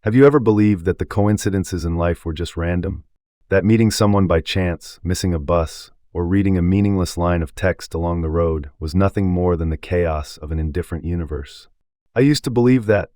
Have you ever believed that the coincidences in life were just random? That meeting someone by chance, missing a bus, or reading a meaningless line of text along the road was nothing more than the chaos of an indifferent universe? I used to believe that,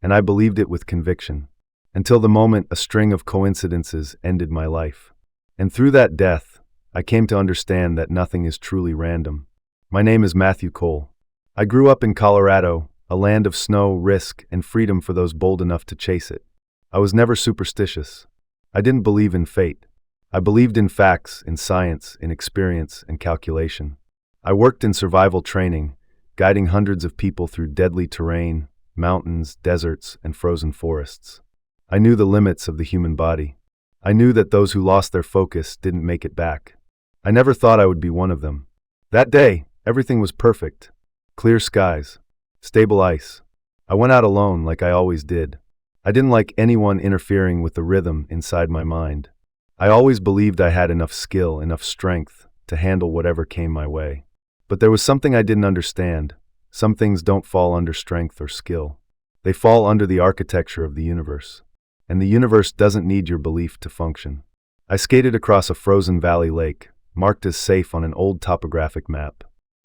and I believed it with conviction, until the moment a string of coincidences ended my life. And through that death, I came to understand that nothing is truly random. My name is Matthew Cole. I grew up in Colorado, a land of snow, risk, and freedom for those bold enough to chase it. I was never superstitious. I didn't believe in fate. I believed in facts, in science, in experience, and calculation. I worked in survival training, guiding hundreds of people through deadly terrain, mountains, deserts, and frozen forests. I knew the limits of the human body. I knew that those who lost their focus didn't make it back. I never thought I would be one of them. That day, everything was perfect. Clear skies. Stable ice. I went out alone like I always did. I didn't like anyone interfering with the rhythm inside my mind. I always believed I had enough skill, enough strength, to handle whatever came my way. But there was something I didn't understand. Some things don't fall under strength or skill. They fall under the architecture of the universe. And the universe doesn't need your belief to function. I skated across a frozen valley lake, marked as safe on an old topographic map.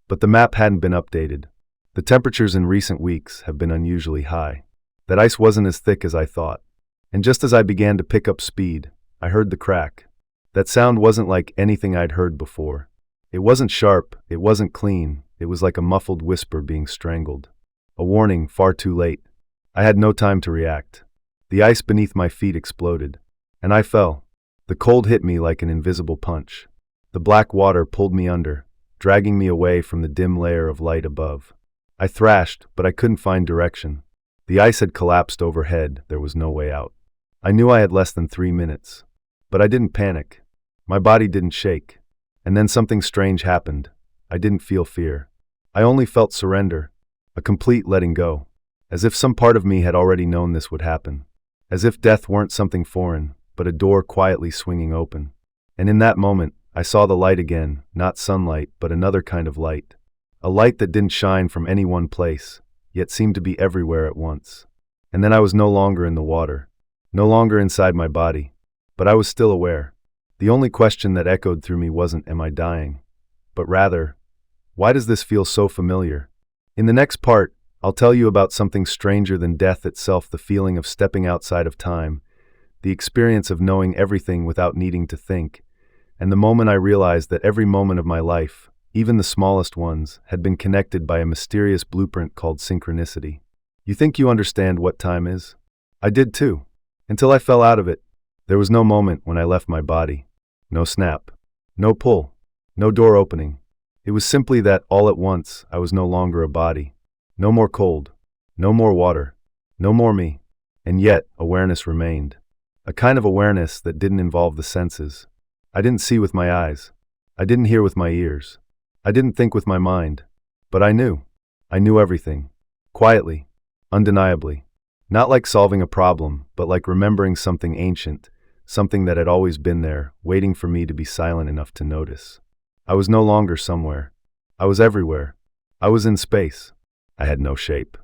But the map hadn't been updated. The temperatures in recent weeks have been unusually high. That ice wasn't as thick as I thought. And just as I began to pick up speed, I heard the crack. That sound wasn't like anything I'd heard before. It wasn't sharp, it wasn't clean, it was like a muffled whisper being strangled. A warning far too late. I had no time to react. The ice beneath my feet exploded, and I fell. The cold hit me like an invisible punch. The black water pulled me under, dragging me away from the dim layer of light above. I thrashed, but I couldn't find direction. The ice had collapsed overhead, there was no way out. I knew I had less than 3 minutes. But I didn't panic. My body didn't shake. And then something strange happened. I didn't feel fear. I only felt surrender, a complete letting go. As if some part of me had already known this would happen. As if death weren't something foreign, but a door quietly swinging open. And in that moment, I saw the light again, not sunlight, but another kind of light. A light that didn't shine from any one place, yet seemed to be everywhere at once. And then I was no longer in the water, no longer inside my body, but I was still aware. The only question that echoed through me wasn't, am I dying? But rather, why does this feel so familiar? In the next part, I'll tell you about something stranger than death itself, the feeling of stepping outside of time, the experience of knowing everything without needing to think, and the moment I realized that every moment of my life, even the smallest ones, had been connected by a mysterious blueprint called synchronicity. You think you understand what time is? I did too. Until I fell out of it. There was no moment when I left my body. No snap. No pull. No door opening. It was simply that, all at once, I was no longer a body. No more cold. No more water. No more me. And yet, awareness remained. A kind of awareness that didn't involve the senses. I didn't see with my eyes. I didn't hear with my ears. I didn't think with my mind. But I knew. I knew everything. Quietly. Undeniably. Not like solving a problem, but like remembering something ancient, something that had always been there, waiting for me to be silent enough to notice. I was no longer somewhere. I was everywhere. I was in space. I had no shape.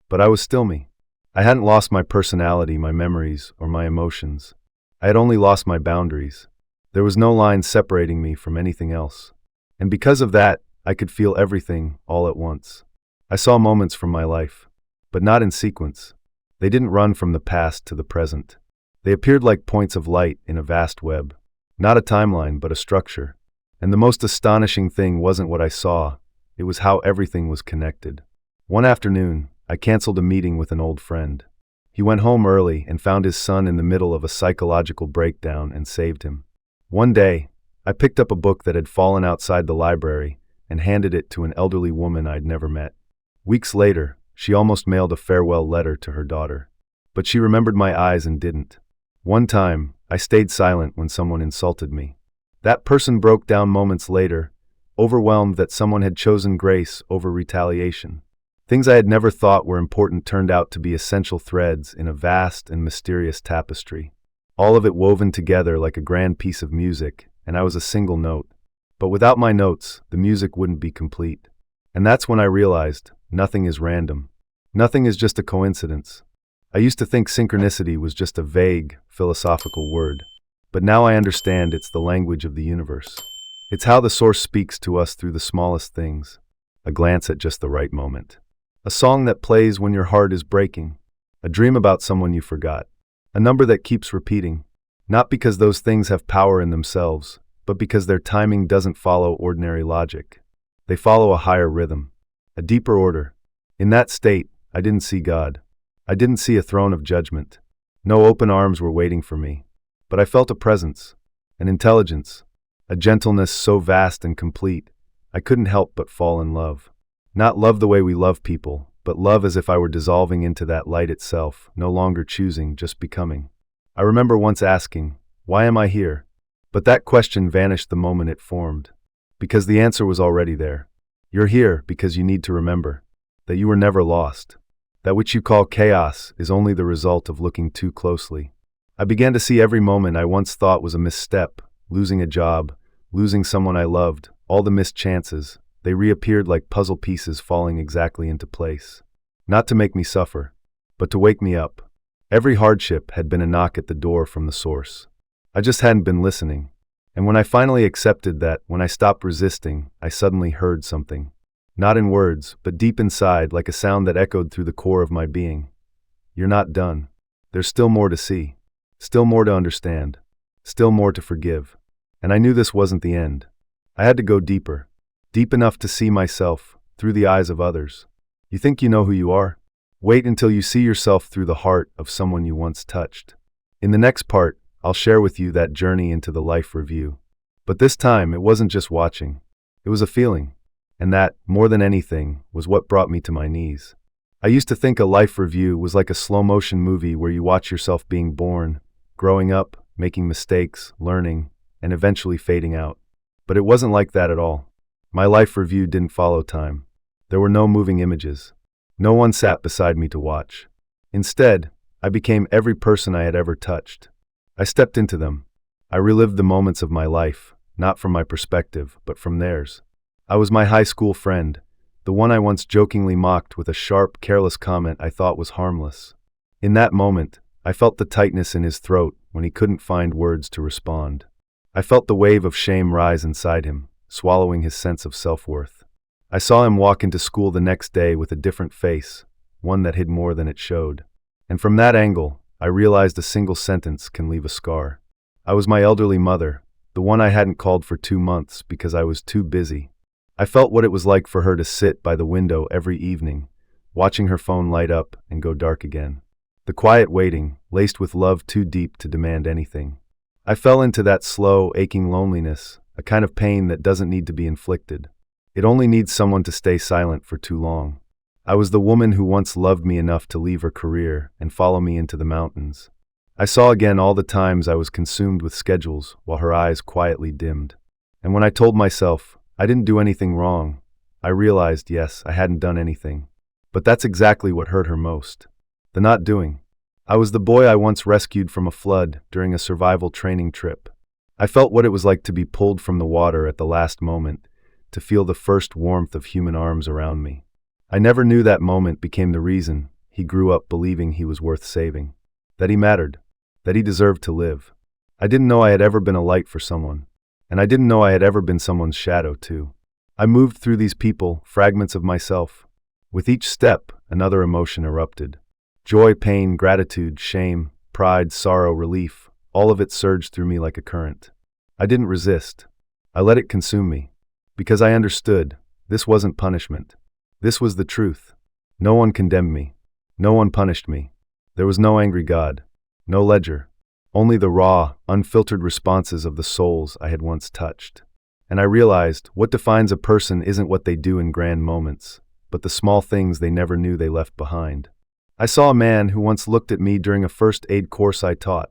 But I was still me. I hadn't lost my personality, my memories, or my emotions. I had only lost my boundaries. There was no line separating me from anything else. And because of that, I could feel everything all at once. I saw moments from my life, but not in sequence. They didn't run from the past to the present. They appeared like points of light in a vast web. Not a timeline, but a structure. And the most astonishing thing wasn't what I saw, it was how everything was connected. One afternoon, I canceled a meeting with an old friend. He went home early and found his son in the middle of a psychological breakdown and saved him. One day, I picked up a book that had fallen outside the library and handed it to an elderly woman I'd never met. Weeks later, she almost mailed a farewell letter to her daughter. But she remembered my eyes and didn't. One time, I stayed silent when someone insulted me. That person broke down moments later, overwhelmed that someone had chosen grace over retaliation. Things I had never thought were important turned out to be essential threads in a vast and mysterious tapestry. All of it woven together like a grand piece of music, and I was a single note. But without my notes, the music wouldn't be complete. And that's when I realized, nothing is random. Nothing is just a coincidence. I used to think synchronicity was just a vague, philosophical word, but now I understand it's the language of the universe. It's how the source speaks to us through the smallest things. A glance at just the right moment. A song that plays when your heart is breaking. A dream about someone you forgot. A number that keeps repeating. Not because those things have power in themselves, but because their timing doesn't follow ordinary logic. They follow a higher rhythm, a deeper order. In that state, I didn't see God. I didn't see a throne of judgment. No open arms were waiting for me. But I felt a presence, an intelligence, a gentleness so vast and complete, I couldn't help but fall in love. Not love the way we love people, but love as if I were dissolving into that light itself, no longer choosing, just becoming. I remember once asking, "Why am I here?" But that question vanished the moment it formed. Because the answer was already there. You're here because you need to remember that you were never lost. That which you call chaos is only the result of looking too closely. I began to see every moment I once thought was a misstep, losing a job, losing someone I loved, all the missed chances, they reappeared like puzzle pieces falling exactly into place. Not to make me suffer, but to wake me up. Every hardship had been a knock at the door from the source. I just hadn't been listening. And when I finally accepted that, when I stopped resisting, I suddenly heard something. Not in words, but deep inside, like a sound that echoed through the core of my being. You're not done. There's still more to see. Still more to understand. Still more to forgive. And I knew this wasn't the end. I had to go deeper. Deep enough to see myself, through the eyes of others. You think you know who you are? Wait until you see yourself through the heart of someone you once touched. In the next part, I'll share with you that journey into the life review. But this time, it wasn't just watching. It was a feeling. And that, more than anything, was what brought me to my knees. I used to think a life review was like a slow-motion movie where you watch yourself being born, growing up, making mistakes, learning, and eventually fading out. But it wasn't like that at all. My life review didn't follow time. There were no moving images. No one sat beside me to watch. Instead, I became every person I had ever touched. I stepped into them. I relived the moments of my life, not from my perspective, but from theirs. I was my high school friend, the one I once jokingly mocked with a sharp, careless comment I thought was harmless. In that moment, I felt the tightness in his throat when he couldn't find words to respond. I felt the wave of shame rise inside him, swallowing his sense of self-worth. I saw him walk into school the next day with a different face, one that hid more than it showed. And from that angle, I realized a single sentence can leave a scar. I was my elderly mother, the one I hadn't called for 2 months because I was too busy. I felt what it was like for her to sit by the window every evening, watching her phone light up and go dark again. The quiet waiting, laced with love too deep to demand anything. I fell into that slow, aching loneliness, a kind of pain that doesn't need to be inflicted. It only needs someone to stay silent for too long. I was the woman who once loved me enough to leave her career and follow me into the mountains. I saw again all the times I was consumed with schedules while her eyes quietly dimmed. And when I told myself I didn't do anything wrong, I realized, yes, I hadn't done anything. But that's exactly what hurt her most. The not doing. I was the boy I once rescued from a flood during a survival training trip. I felt what it was like to be pulled from the water at the last moment, to feel the first warmth of human arms around me. I never knew that moment became the reason he grew up believing he was worth saving, that he mattered, that he deserved to live. I didn't know I had ever been a light for someone, and I didn't know I had ever been someone's shadow too. I moved through these people, fragments of myself. With each step, another emotion erupted. Joy, pain, gratitude, shame, pride, sorrow, relief, all of it surged through me like a current. I didn't resist. I let it consume me, because I understood this wasn't punishment. This was the truth. No one condemned me. No one punished me. There was no angry God. No ledger. Only the raw, unfiltered responses of the souls I had once touched. And I realized what defines a person isn't what they do in grand moments, but the small things they never knew they left behind. I saw a man who once looked at me during a first aid course I taught.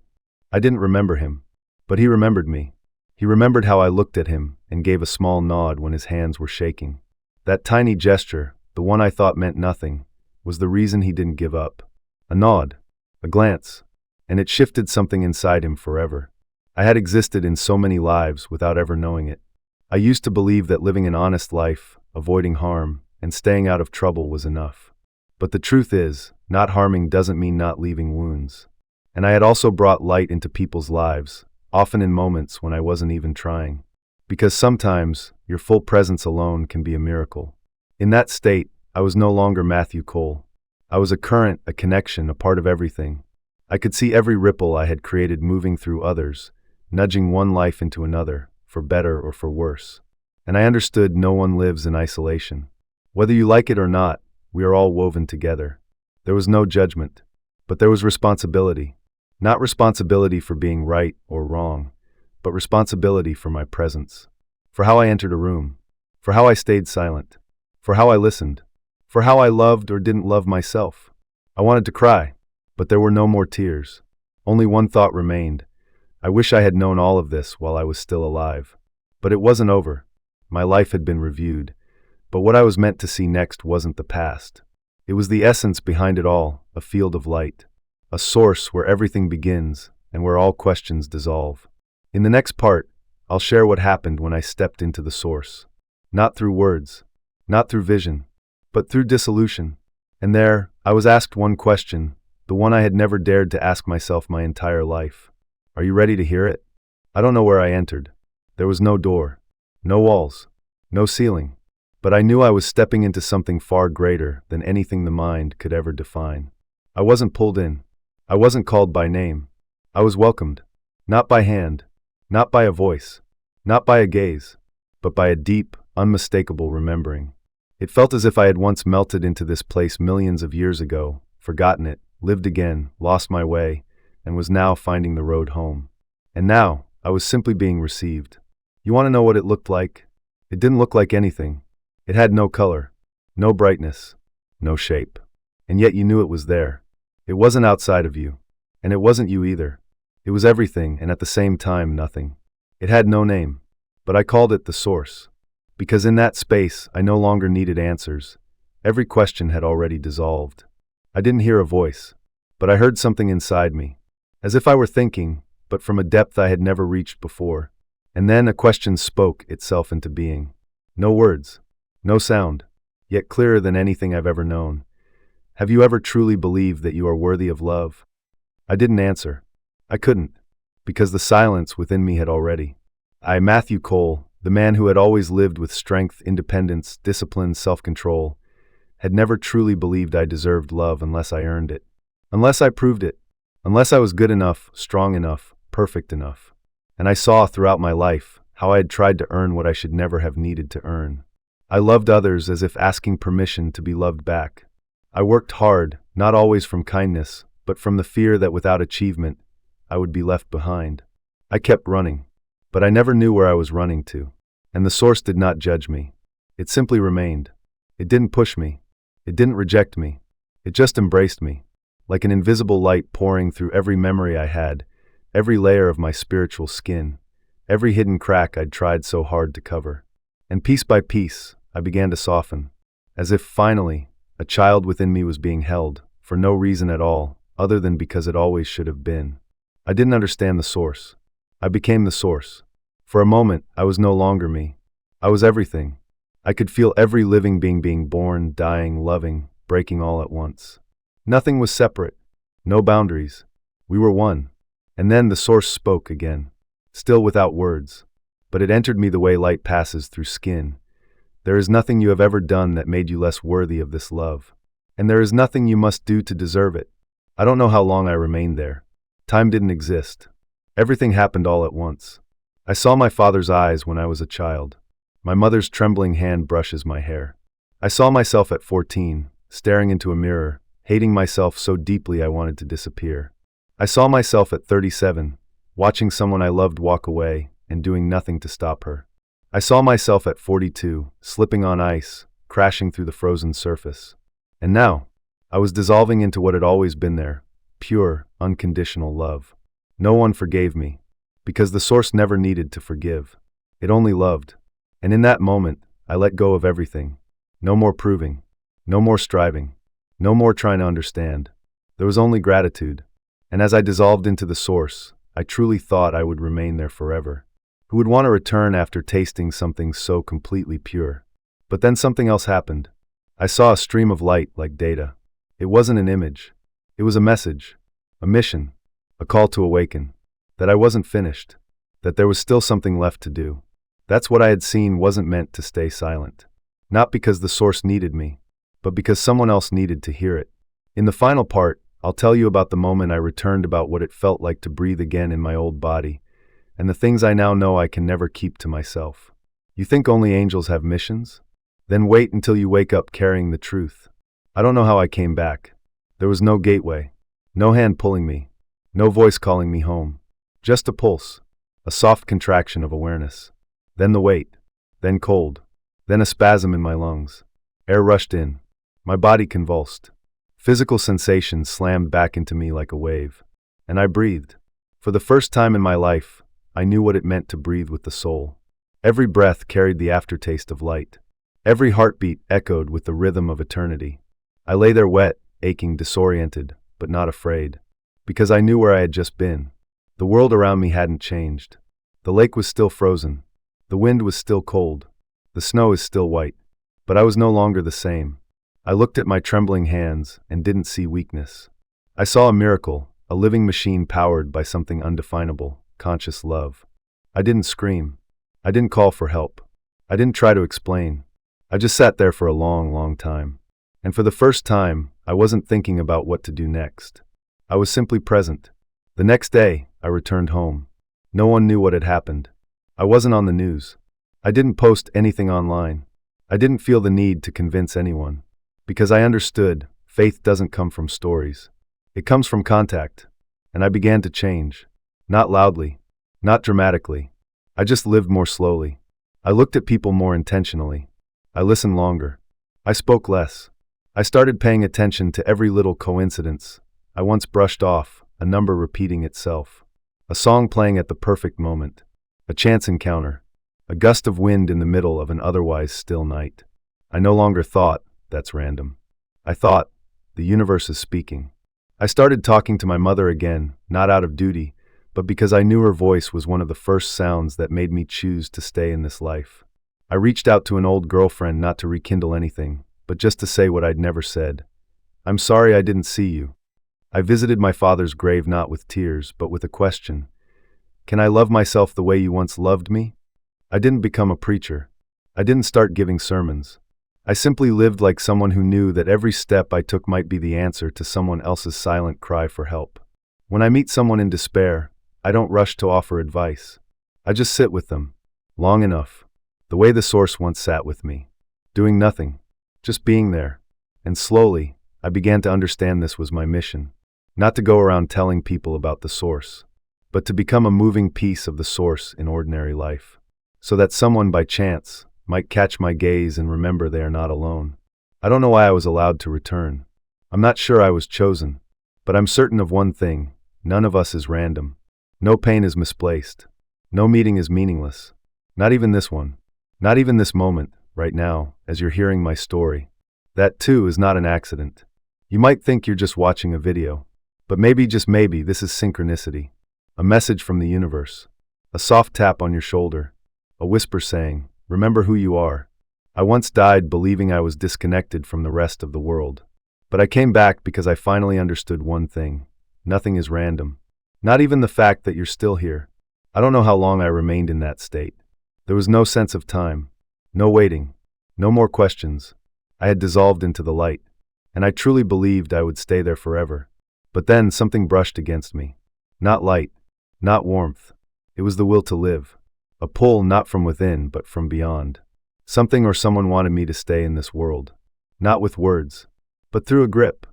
I didn't remember him, but he remembered me. He remembered how I looked at him and gave a small nod when his hands were shaking. That tiny gesture, the one I thought meant nothing, was the reason he didn't give up. A nod, a glance, and it shifted something inside him forever. I had existed in so many lives without ever knowing it. I used to believe that living an honest life, avoiding harm, and staying out of trouble was enough. But the truth is, not harming doesn't mean not leaving wounds. And I had also brought light into people's lives, often in moments when I wasn't even trying. Because sometimes, your full presence alone can be a miracle. In that state, I was no longer Matthew Cole. I was a current, a connection, a part of everything. I could see every ripple I had created moving through others, nudging one life into another, for better or for worse. And I understood no one lives in isolation. Whether you like it or not, we are all woven together. There was no judgment, but there was responsibility. Not responsibility for being right or wrong, but responsibility for my presence, for how I entered a room, for how I stayed silent, for how I listened, for how I loved or didn't love myself. I wanted to cry, but there were no more tears. Only one thought remained. I wish I had known all of this while I was still alive. But it wasn't over. My life had been reviewed, but what I was meant to see next wasn't the past. It was the essence behind it all, a field of light, a source where everything begins and where all questions dissolve. In the next part, I'll share what happened when I stepped into the source. Not through words, not through vision, but through dissolution. And there, I was asked one question, the one I had never dared to ask myself my entire life. Are you ready to hear it? I don't know where I entered. There was no door, no walls, no ceiling. But I knew I was stepping into something far greater than anything the mind could ever define. I wasn't pulled in. I wasn't called by name. I was welcomed. Not by hand, not by a voice, not by a gaze, but by a deep, unmistakable remembering. It felt as if I had once melted into this place millions of years ago, forgotten it, lived again, lost my way, and was now finding the road home. And now, I was simply being received. You want to know what it looked like? It didn't look like anything. It had no color, no brightness, no shape. And yet you knew it was there. It wasn't outside of you. And it wasn't you either. It was everything and at the same time nothing. It had no name. But I called it the source. Because in that space, I no longer needed answers. Every question had already dissolved. I didn't hear a voice, but I heard something inside me. As if I were thinking, but from a depth I had never reached before. And then a question spoke itself into being. No words. No sound, yet clearer than anything I've ever known. Have you ever truly believed that you are worthy of love? I didn't answer. I couldn't, because the silence within me had already. I, Matthew Cole, the man who had always lived with strength, independence, discipline, self-control, had never truly believed I deserved love unless I earned it. Unless I proved it. Unless I was good enough, strong enough, perfect enough. And I saw throughout my life how I had tried to earn what I should never have needed to earn. I loved others as if asking permission to be loved back. I worked hard, not always from kindness, but from the fear that without achievement, I would be left behind. I kept running, but I never knew where I was running to. And the source did not judge me. It simply remained. It didn't push me. It didn't reject me. It just embraced me, like an invisible light pouring through every memory I had, every layer of my spiritual skin, every hidden crack I'd tried so hard to cover. And piece by piece, I began to soften, as if finally, a child within me was being held, for no reason at all, other than because it always should have been. I didn't understand the source. I became the source. For a moment, I was no longer me. I was everything. I could feel every living being born, dying, loving, breaking all at once. Nothing was separate. No boundaries. We were one. And then the source spoke again, still without words. But it entered me the way light passes through skin. There is nothing you have ever done that made you less worthy of this love. And there is nothing you must do to deserve it. I don't know how long I remained there. Time didn't exist. Everything happened all at once. I saw my father's eyes when I was a child. My mother's trembling hand brushes my hair. I saw myself at 14, staring into a mirror, hating myself so deeply I wanted to disappear. I saw myself at 37, watching someone I loved walk away and doing nothing to stop her. I saw myself at 42, slipping on ice, crashing through the frozen surface. And now, I was dissolving into what had always been there, pure, unconditional love. No one forgave me, because the source never needed to forgive. It only loved. And in that moment, I let go of everything. No more proving. No more striving. No more trying to understand. There was only gratitude. And as I dissolved into the source, I truly thought I would remain there forever. Who would want to return after tasting something so completely pure? But then something else happened. I saw a stream of light like data. It wasn't an image. It was a message, a mission, a call to awaken, that I wasn't finished, that there was still something left to do. That's what I had seen wasn't meant to stay silent. Not because the source needed me, but because someone else needed to hear it. In the final part, I'll tell you about the moment I returned, about what it felt like to breathe again in my old body, and the things I now know I can never keep to myself. You think only angels have missions? Then wait until you wake up carrying the truth. I don't know how I came back. There was no gateway, no hand pulling me, no voice calling me home. Just a pulse, a soft contraction of awareness. Then the weight, then cold, then a spasm in my lungs. Air rushed in. My body convulsed. Physical sensations slammed back into me like a wave. And I breathed. For the first time in my life, I knew what it meant to breathe with the soul. Every breath carried the aftertaste of light. Every heartbeat echoed with the rhythm of eternity. I lay there wet, aching, disoriented, but not afraid. Because I knew where I had just been. The world around me hadn't changed. The lake was still frozen. The wind was still cold. The snow is still white. But I was no longer the same. I looked at my trembling hands and didn't see weakness. I saw a miracle, a living machine powered by something undefinable, conscious love. I didn't scream. I didn't call for help. I didn't try to explain. I just sat there for a long, long time. And for the first time, I wasn't thinking about what to do next. I was simply present. The next day, I returned home. No one knew what had happened. I wasn't on the news. I didn't post anything online. I didn't feel the need to convince anyone. Because I understood, faith doesn't come from stories. It comes from contact. And I began to change. Not loudly. Not dramatically. I just lived more slowly. I looked at people more intentionally. I listened longer. I spoke less. I started paying attention to every little coincidence I once brushed off, a number repeating itself. A song playing at the perfect moment. A chance encounter. A gust of wind in the middle of an otherwise still night. I no longer thought, that's random. I thought, the universe is speaking. I started talking to my mother again, not out of duty, but because I knew her voice was one of the first sounds that made me choose to stay in this life. I reached out to an old girlfriend, not to rekindle anything, but just to say what I'd never said. I'm sorry I didn't see you. I visited my father's grave not with tears, but with a question. Can I love myself the way you once loved me? I didn't become a preacher. I didn't start giving sermons. I simply lived like someone who knew that every step I took might be the answer to someone else's silent cry for help. When I meet someone in despair, I don't rush to offer advice. I just sit with them, long enough, the way the source once sat with me, doing nothing, just being there. And slowly, I began to understand this was my mission. Not to go around telling people about the source, but to become a moving piece of the source in ordinary life. So that someone by chance might catch my gaze and remember they are not alone. I don't know why I was allowed to return. I'm not sure I was chosen, but I'm certain of one thing: none of us is random. No pain is misplaced. No meeting is meaningless. Not even this one. Not even this moment, right now, as you're hearing my story. That too is not an accident. You might think you're just watching a video, but maybe, just maybe, this is synchronicity. A message from the universe. A soft tap on your shoulder. A whisper saying, remember who you are. I once died believing I was disconnected from the rest of the world. But I came back because I finally understood one thing. Nothing is random. Not even the fact that you're still here. I don't know how long I remained in that state. There was no sense of time. No waiting. No more questions. I had dissolved into the light. And I truly believed I would stay there forever. But then something brushed against me. Not light. Not warmth. It was the will to live. A pull not from within, but from beyond. Something or someone wanted me to stay in this world. Not with words, but through a grip.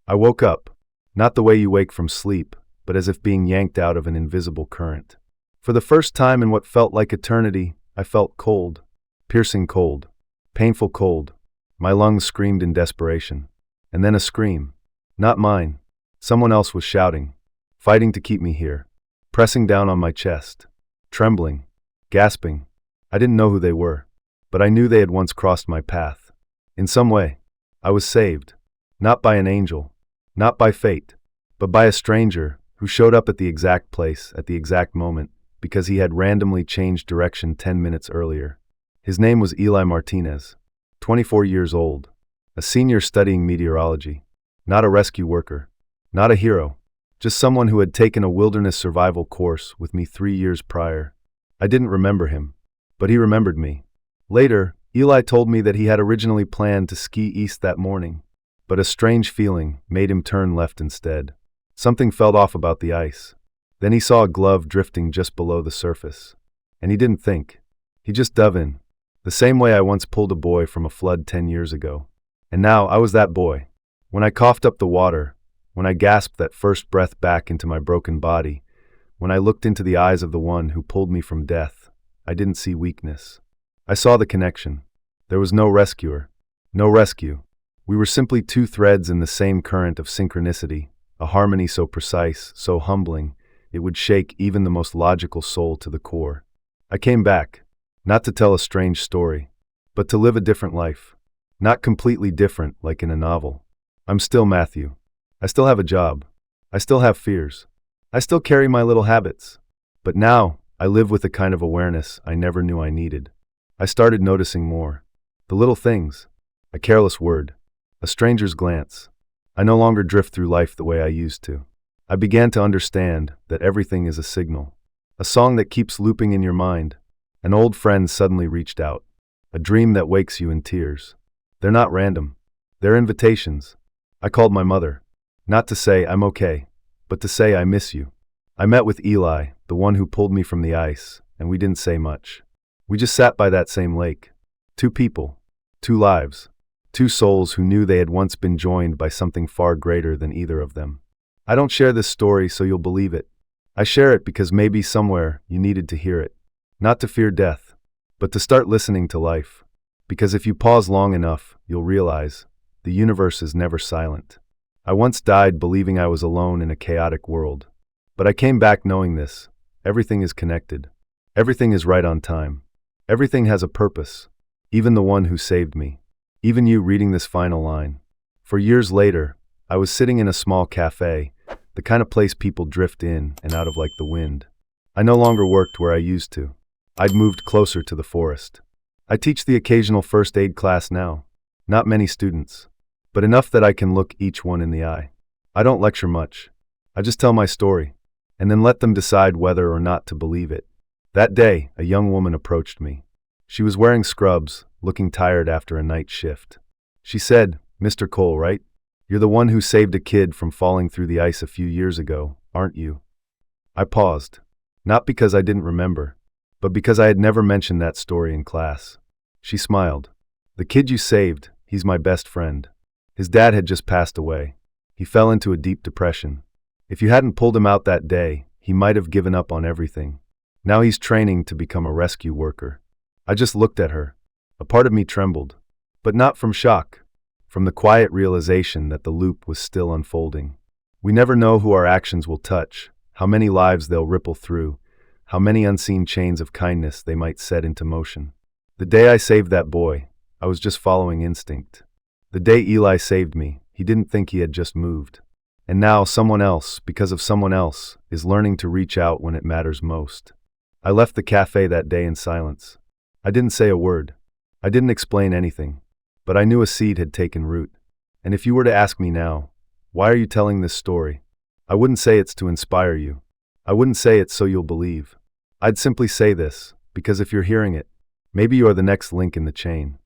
I woke up, not the way you wake from sleep, but as if being yanked out of an invisible current. For the first time in what felt like eternity, I felt cold. Piercing cold. Painful cold. My lungs screamed in desperation. And then a scream. Not mine. Someone else was shouting. Fighting to keep me here. Pressing down on my chest. Trembling. Gasping. I didn't know who they were, but I knew they had once crossed my path. In some way, I was saved. Not by an angel, not by fate, but by a stranger who showed up at the exact place at the exact moment because he had randomly changed direction 10 minutes earlier. His name was Eli Martinez, 24 years old, a senior studying meteorology. Not a rescue worker. Not a hero. Just someone who had taken a wilderness survival course with me 3 years prior. I didn't remember him, but he remembered me. Later, Eli told me that he had originally planned to ski east that morning, but a strange feeling made him turn left instead. Something felt off about the ice. Then he saw a glove drifting just below the surface. And he didn't think. He just dove in. The same way I once pulled a boy from a flood 10 years ago. And now I was that boy. When I coughed up the water, when I gasped that first breath back into my broken body, when I looked into the eyes of the one who pulled me from death, I didn't see weakness. I saw the connection. There was no rescuer. No rescue. We were simply two threads in the same current of synchronicity, a harmony so precise, so humbling, it would shake even the most logical soul to the core. I came back, not to tell a strange story, but to live a different life. Not completely different like in a novel. I'm still Matthew. I still have a job. I still have fears. I still carry my little habits. But now, I live with a kind of awareness I never knew I needed. I started noticing more. The little things. A careless word. A stranger's glance. I no longer drift through life the way I used to. I began to understand that everything is a signal. A song that keeps looping in your mind. An old friend suddenly reached out. A dream that wakes you in tears. They're not random. They're invitations. I called my mother. Not to say I'm okay, but to say I miss you. I met with Eli, the one who pulled me from the ice, and we didn't say much. We just sat by that same lake. Two people. Two lives. Two souls who knew they had once been joined by something far greater than either of them. I don't share this story so you'll believe it. I share it because maybe somewhere you needed to hear it. Not to fear death, but to start listening to life. Because if you pause long enough, you'll realize the universe is never silent. I once died believing I was alone in a chaotic world. But I came back knowing this. Everything is connected. Everything is right on time. Everything has a purpose. Even the one who saved me. Even you reading this final line. For years later, I was sitting in a small cafe, the kind of place people drift in and out of like the wind. I no longer worked where I used to. I'd moved closer to the forest. I teach the occasional first aid class now. Not many students, but enough that I can look each one in the eye. I don't lecture much. I just tell my story, and then let them decide whether or not to believe it. That day, a young woman approached me. She was wearing scrubs, looking tired after a night shift. She said, "Mr. Cole, right? You're the one who saved a kid from falling through the ice a few years ago, aren't you?" I paused. Not because I didn't remember, but because I had never mentioned that story in class. She smiled. "The kid you saved, he's my best friend. His dad had just passed away. He fell into a deep depression. If you hadn't pulled him out that day, he might have given up on everything. Now he's training to become a rescue worker." I just looked at her. A part of me trembled. But not from shock. From the quiet realization that the loop was still unfolding. We never know who our actions will touch, how many lives they'll ripple through, how many unseen chains of kindness they might set into motion. The day I saved that boy, I was just following instinct. The day Eli saved me, he didn't think he had just moved. And now someone else, because of someone else, is learning to reach out when it matters most. I left the cafe that day in silence. I didn't say a word. I didn't explain anything. But I knew a seed had taken root. And if you were to ask me now, why are you telling this story? I wouldn't say it's to inspire you. I wouldn't say it so you'll believe. I'd simply say this, because if you're hearing it, maybe you are the next link in the chain.